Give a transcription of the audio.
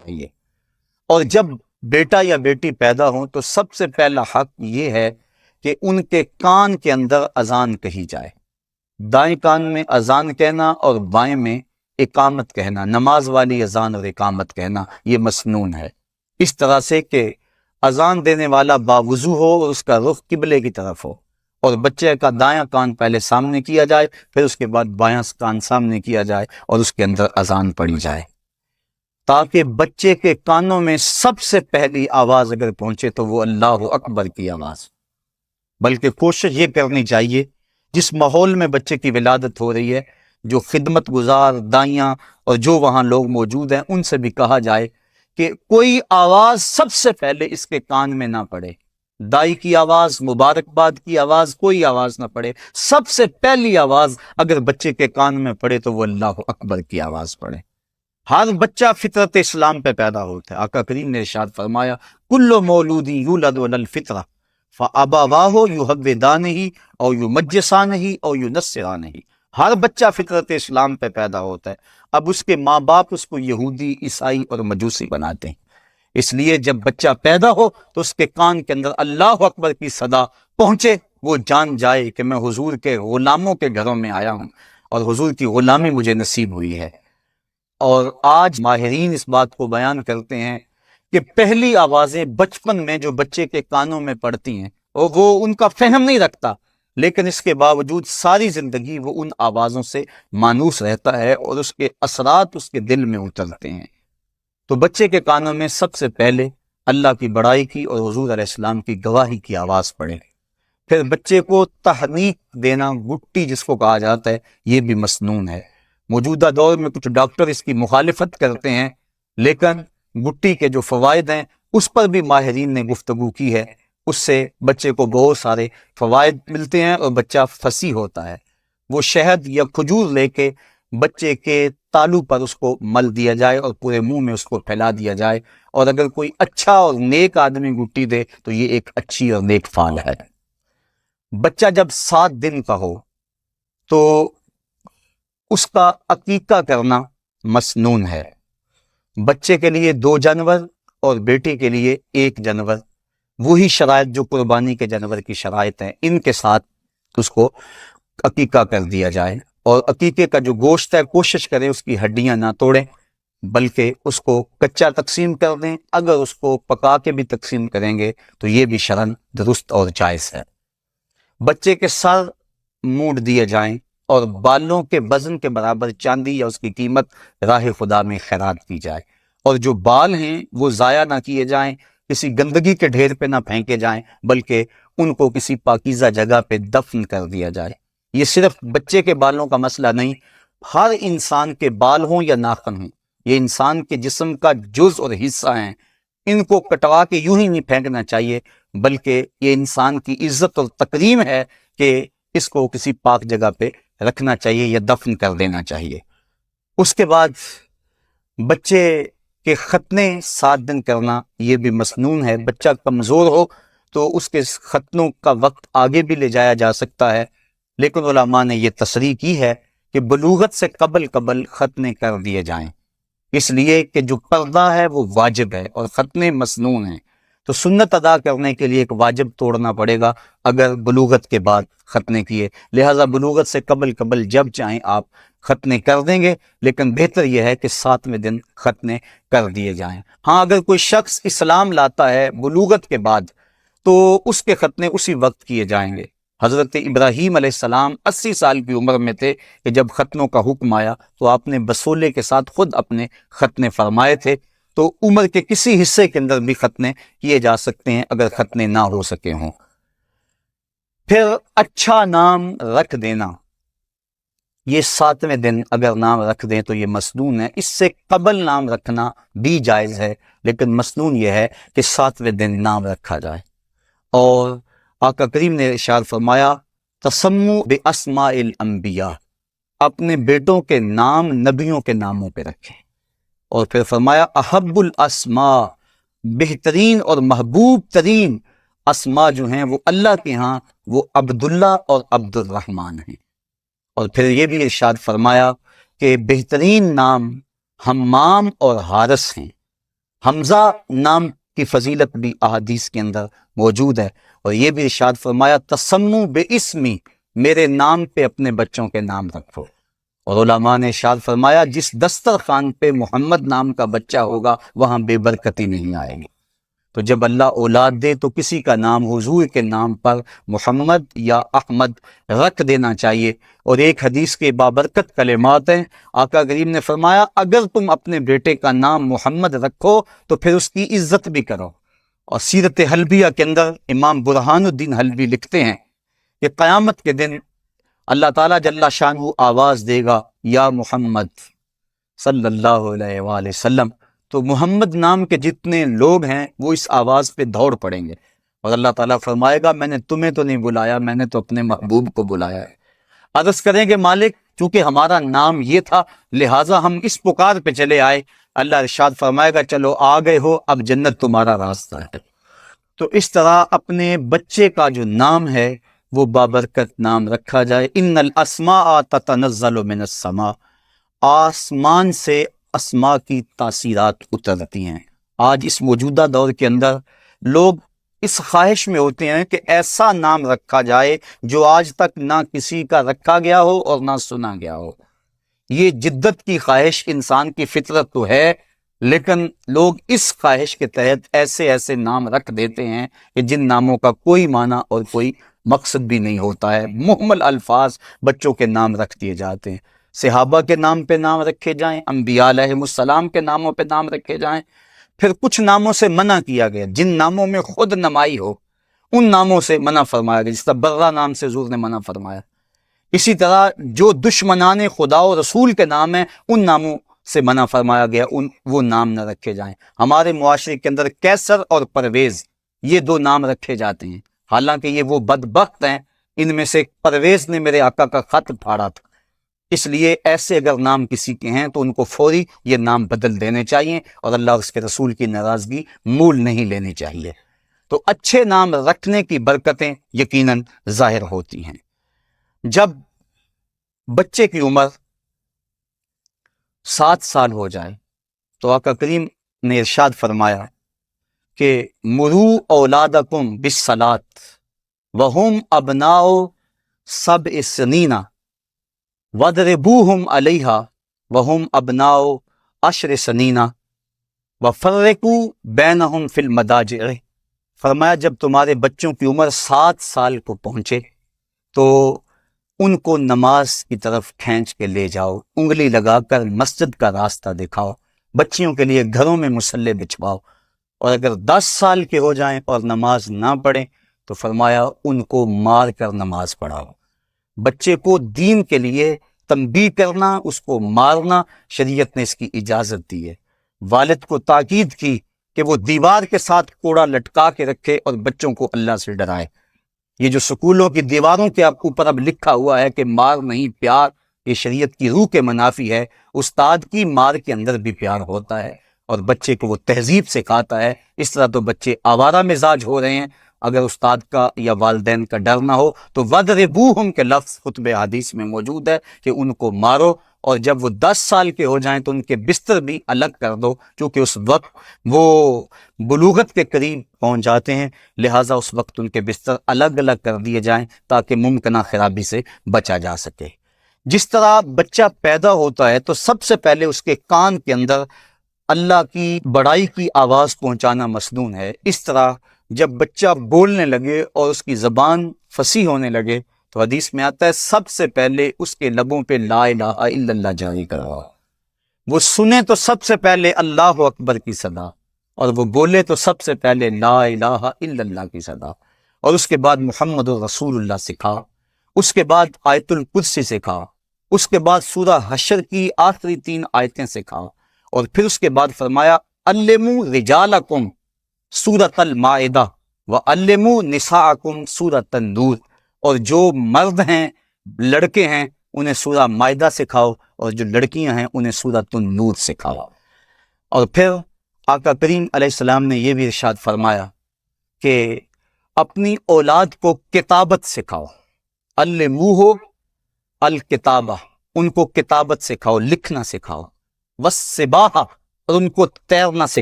چاہیے۔ اور جب بیٹا یا بیٹی پیدا ہوں تو سب سے پہلا حق یہ ہے کہ ان کے کان کے اندر اذان کہی جائے، دائیں کان میں اذان کہنا اور بائیں میں اقامت کہنا، نماز والی اذان اور اقامت کہنا، یہ مسنون ہے، اس طرح سے کہ اذان دینے والا باوضو ہو اور اس کا رخ قبلے کی طرف ہو، اور بچے کا دایاں کان پہلے سامنے کیا جائے، پھر اس کے بعد بایاں کان سامنے کیا جائے اور اس کے اندر اذان پڑھی جائے، تاکہ بچے کے کانوں میں سب سے پہلی آواز اگر پہنچے تو وہ اللہ اکبر کی آواز۔ بلکہ کوشش یہ کرنی چاہیے جس ماحول میں بچے کی ولادت ہو رہی ہے، جو خدمت گزار دائیاں اور جو وہاں لوگ موجود ہیں، ان سے بھی کہا جائے کہ کوئی آواز سب سے پہلے اس کے کان میں نہ پڑے، دائی کی آواز، مبارکباد کی آواز، کوئی آواز نہ پڑے، سب سے پہلی آواز اگر بچے کے کان میں پڑے تو وہ اللہ اکبر کی آواز پڑے۔ ہر بچہ فطرت اسلام پہ پیدا ہوتا ہے، آقا کریم نے ارشاد فرمایا کل مولود یولد علی الفطرہ فابواہ یہودانہ او یمجسانہ او ینصرانہ، ہر بچہ فطرت اسلام پہ پیدا ہوتا ہے، اب اس کے ماں باپ اس کو یہودی، عیسائی اور مجوسی بناتے ہیں، اس لیے جب بچہ پیدا ہو تو اس کے کان کے اندر اللہ اکبر کی صدا پہنچے، وہ جان جائے کہ میں حضور کے غلاموں کے گھروں میں آیا ہوں اور حضور کی غلامی مجھے نصیب ہوئی ہے۔ اور آج ماہرین اس بات کو بیان کرتے ہیں کہ پہلی آوازیں بچپن میں جو بچے کے کانوں میں پڑتی ہیں اور وہ ان کا فہم نہیں رکھتا، لیکن اس کے باوجود ساری زندگی وہ ان آوازوں سے مانوس رہتا ہے اور اس کے اثرات اس کے دل میں اترتے ہیں۔ تو بچے کے کانوں میں سب سے پہلے اللہ کی بڑائی کی اور حضور علیہ السلام کی گواہی کی آواز پڑے، پھر بچے کو تحریک دینا، گٹی جس کو کہا جاتا ہے، یہ بھی مسنون ہے۔ موجودہ دور میں کچھ ڈاکٹر اس کی مخالفت کرتے ہیں، لیکن گٹی کے جو فوائد ہیں اس پر بھی ماہرین نے گفتگو کی ہے، اس سے بچے کو بہت سارے فوائد ملتے ہیں اور بچہ فصیح ہوتا ہے۔ وہ شہد یا کھجور لے کے بچے کے تالو پر اس کو مل دیا جائے اور پورے منہ میں اس کو پھیلا دیا جائے، اور اگر کوئی اچھا اور نیک آدمی گٹی دے تو یہ ایک اچھی اور نیک فعل ہے۔ بچہ جب 7 دن کا ہو تو اس کا عقیقہ کرنا مسنون ہے، بچے کے لیے 2 جانور اور بیٹی کے لیے 1 جانور، وہی شرائط جو قربانی کے جانور کی شرائط ہیں، ان کے ساتھ اس کو عقیقہ کر دیا جائے، اور عقیقے کا جو گوشت ہے کوشش کریں اس کی ہڈیاں نہ توڑیں، بلکہ اس کو کچا تقسیم کر دیں، اگر اس کو پکا کے بھی تقسیم کریں گے تو یہ بھی شرعاً درست اور جائز ہے۔ بچے کے سر مونڈ دیے جائیں اور بالوں کے وزن کے برابر چاندی یا اس کی قیمت راہ خدا میں خیرات کی جائے، اور جو بال ہیں وہ ضائع نہ کیے جائیں، کسی گندگی کے ڈھیر پہ نہ پھینکے جائیں، بلکہ ان کو کسی پاکیزہ جگہ پہ دفن کر دیا جائے۔ یہ صرف بچے کے بالوں کا مسئلہ نہیں، ہر انسان کے بال ہوں یا ناخن ہوں، یہ انسان کے جسم کا جز اور حصہ ہیں، ان کو کٹوا کے یوں ہی نہیں پھینکنا چاہیے، بلکہ یہ انسان کی عزت اور تکریم ہے کہ اس کو کسی پاک جگہ پہ رکھنا چاہیے یا دفن کر دینا چاہیے۔ اس کے بعد بچے کے ختنے 7 دن کرنا یہ بھی مسنون ہے، بچہ کمزور ہو تو اس کے ختنوں کا وقت آگے بھی لے جایا جا سکتا ہے، لیکن علماء نے یہ تصریح کی ہے کہ بلوغت سے قبل ختنے کر دیے جائیں، اس لیے کہ جو پردہ ہے وہ واجب ہے اور ختنے مسنون ہیں، تو سنت ادا کرنے کے لیے ایک واجب توڑنا پڑے گا اگر بلوغت کے بعد ختنے کیے، لہٰذا بلوغت سے قبل جب چاہیں آپ ختنے کر دیں گے، لیکن بہتر یہ ہے کہ 7ویں دن ختنے کر دیے جائیں۔ ہاں اگر کوئی شخص اسلام لاتا ہے بلوغت کے بعد تو اس کے ختنے اسی وقت کیے جائیں گے۔ حضرت ابراہیم علیہ السلام 80 سال کی عمر میں تھے کہ جب ختنوں کا حکم آیا تو آپ نے بسولے کے ساتھ خود اپنے ختنے فرمائے تھے، تو عمر کے کسی حصے کے اندر بھی ختنے کیے جا سکتے ہیں اگر ختنے نہ ہو سکے ہوں۔ پھر اچھا نام رکھ دینا، یہ 7ویں دن اگر نام رکھ دیں تو یہ مسنون ہے، اس سے قبل نام رکھنا بھی جائز ہے، لیکن مسنون یہ ہے کہ 7ویں دن نام رکھا جائے۔ اور آقا کریم نے ارشاد فرمایا تسموا باسماء الانبیاء، اپنے بیٹوں کے نام نبیوں کے ناموں پہ رکھیں، اور پھر فرمایا احب الاسماء، بہترین اور محبوب ترین اسماء جو ہیں وہ اللہ کے ہاں وہ عبداللہ اور عبد الرحمن ہیں، اور پھر یہ بھی ارشاد فرمایا کہ بہترین نام حمام اور حارث ہیں، حمزہ نام کی فضیلت بھی احادیث کے اندر موجود ہے، اور یہ بھی ارشاد فرمایا تسموا باسمی، میرے نام پہ اپنے بچوں کے نام رکھو۔ اور علماء نے ارشاد فرمایا جس دسترخوان پہ محمد نام کا بچہ ہوگا وہاں بے برکتی نہیں آئے گی۔ تو جب اللہ اولاد دے تو کسی کا نام حضور کے نام پر محمد یا احمد رکھ دینا چاہیے۔ اور ایک حدیث کے بابرکت کلمات ہیں، آقا کریم نے فرمایا اگر تم اپنے بیٹے کا نام محمد رکھو تو پھر اس کی عزت بھی کرو۔ اور سیرت حلبیہ کے اندر امام برہان الدین حلبی لکھتے ہیں کہ قیامت کے دن اللہ تعالیٰ جل شانہ آواز دے گا یا محمد صلی اللہ علیہ وآلہ وسلم، تو محمد نام کے جتنے لوگ ہیں وہ اس آواز پہ دوڑ پڑیں گے، اور اللہ تعالیٰ فرمائے گا میں نے تمہیں تو نہیں بلایا، میں نے تو اپنے محبوب کو بلایا ہے۔ عرض کریں گے مالک چونکہ ہمارا نام یہ تھا لہٰذا ہم اس پکار پہ چلے آئے۔ اللہ ارشاد فرمائے گا چلو آ گئے ہو، اب جنت تمہارا راستہ ہے۔ تو اس طرح اپنے بچے کا جو نام ہے وہ بابرکت نام رکھا جائے۔ ان الاسماء تتنزل من السماء، آسمان سے اسماء کی تاثیرات اترتی ہیں۔ آج اس موجودہ دور کے اندر لوگ اس خواہش میں ہوتے ہیں کہ ایسا نام رکھا جائے جو آج تک نہ کسی کا رکھا گیا ہو اور نہ سنا گیا ہو۔ یہ جدت کی خواہش انسان کی فطرت تو ہے، لیکن لوگ اس خواہش کے تحت ایسے ایسے نام رکھ دیتے ہیں کہ جن ناموں کا کوئی معنی اور کوئی مقصد بھی نہیں ہوتا ہے۔ محمل الفاظ بچوں کے نام رکھ دیے جاتے ہیں۔ صحابہ کے نام پہ نام رکھے جائیں، انبیاء علیہ السلام کے ناموں پہ نام رکھے جائیں۔ پھر کچھ ناموں سے منع کیا گیا، جن ناموں میں خود نمائی ہو ان ناموں سے منع فرمایا گیا، جس طرح برہ نام سے حضور نے منع فرمایا۔ اسی طرح جو دشمنان خدا و رسول کے نام ہیں ان ناموں سے منع فرمایا گیا، وہ نام نہ رکھے جائیں۔ ہمارے معاشرے کے اندر کیسر اور پرویز یہ دو نام رکھے جاتے ہیں، حالانکہ یہ وہ بدبخت ہیں، ان میں سے پرویز نے میرے آقا کا خط پھاڑا تھا۔ اس لیے ایسے اگر نام کسی کے ہیں تو ان کو فوری یہ نام بدل دینے چاہیے، اور اللہ اور اس کے رسول کی ناراضگی مول نہیں لینی چاہیے۔ تو اچھے نام رکھنے کی برکتیں یقیناً ظاہر ہوتی ہیں۔ جب بچے کی عمر 7 سال ہو جائے تو آقا کریم نے ارشاد فرمایا کہ مرو اولادکم بالصلاۃ وہم ابناء 7 سنین وَاضْرِبُوهُمْ عَلَيْهَا وَهُمْ أَبْنَاءُ 10 سنین وَفَرِّقُوا بَيْنَهُمْ فِي الْمَضَاجِعِ۔ فرمایا جب تمہارے بچوں کی عمر 7 سال کو پہنچے تو ان کو نماز کی طرف کھینچ کے لے جاؤ، انگلی لگا کر مسجد کا راستہ دکھاؤ، بچیوں کے لیے گھروں میں مصلے بچھواؤ، اور اگر 10 سال کے ہو جائیں اور نماز نہ پڑھیں تو فرمایا ان کو مار کر نماز پڑھاؤ۔ بچے کو دین کے لیے تنبیہ کرنا، اس کو مارنا، شریعت نے اس کی اجازت دی ہے۔ والد کو تاکید کی کہ وہ دیوار کے ساتھ کوڑا لٹکا کے رکھے اور بچوں کو اللہ سے ڈرائے۔ یہ جو سکولوں کی دیواروں کے اوپر اب لکھا ہوا ہے کہ مار نہیں پیار، یہ شریعت کی روح کے منافی ہے۔ استاد کی مار کے اندر بھی پیار ہوتا ہے اور بچے کو وہ تہذیب سکھاتا ہے۔ اس طرح تو بچے آوارہ مزاج ہو رہے ہیں۔ اگر استاد کا یا والدین کا ڈر نہ ہو تو وَاضْرِبُوهُمْ کے لفظ خطبہ حدیث میں موجود ہے کہ ان کو مارو، اور جب وہ 10 سال کے ہو جائیں تو ان کے بستر بھی الگ کر دو، کیونکہ اس وقت وہ بلوغت کے قریب پہنچ جاتے ہیں، لہٰذا اس وقت ان کے بستر الگ الگ کر دیے جائیں تاکہ ممکنہ خرابی سے بچا جا سکے۔ جس طرح بچہ پیدا ہوتا ہے تو سب سے پہلے اس کے کان کے اندر اللہ کی بڑائی کی آواز پہنچانا مسنون ہے، اس طرح جب بچہ بولنے لگے اور اس کی زبان فصیح ہونے لگے تو حدیث میں آتا ہے سب سے پہلے اس کے لبوں پہ لا الہ الا اللہ جاری کرو، وہ سنے تو سب سے پہلے اللہ اکبر کی صدا، اور وہ بولے تو سب سے پہلے لا الہ الا اللہ کی صدا، اور اس کے بعد محمد رسول اللہ سکھا، اس کے بعد آیت الکرسی سکھا، اس کے بعد سورہ حشر کی آخری 3 آیتیں سکھا، اور پھر اس کے بعد فرمایا علموا رجالکم سورۃ المائدہ وعلموا نساءکم سورۃ النور، اور جو مرد ہیں لڑکے ہیں انہیں سورہ مائدہ سکھاؤ، اور جو لڑکیاں ہیں انہیں سورۃ النور سکھاؤ۔ اور پھر آقا کریم علیہ السلام نے یہ بھی ارشاد فرمایا کہ اپنی اولاد کو کتابت سکھاؤ، علموہ الکتابہ، ان کو کتابت سکھاؤ، لکھنا سکھاؤ، والسباحہ، اور ان کو تیرنا سکھاؤ۔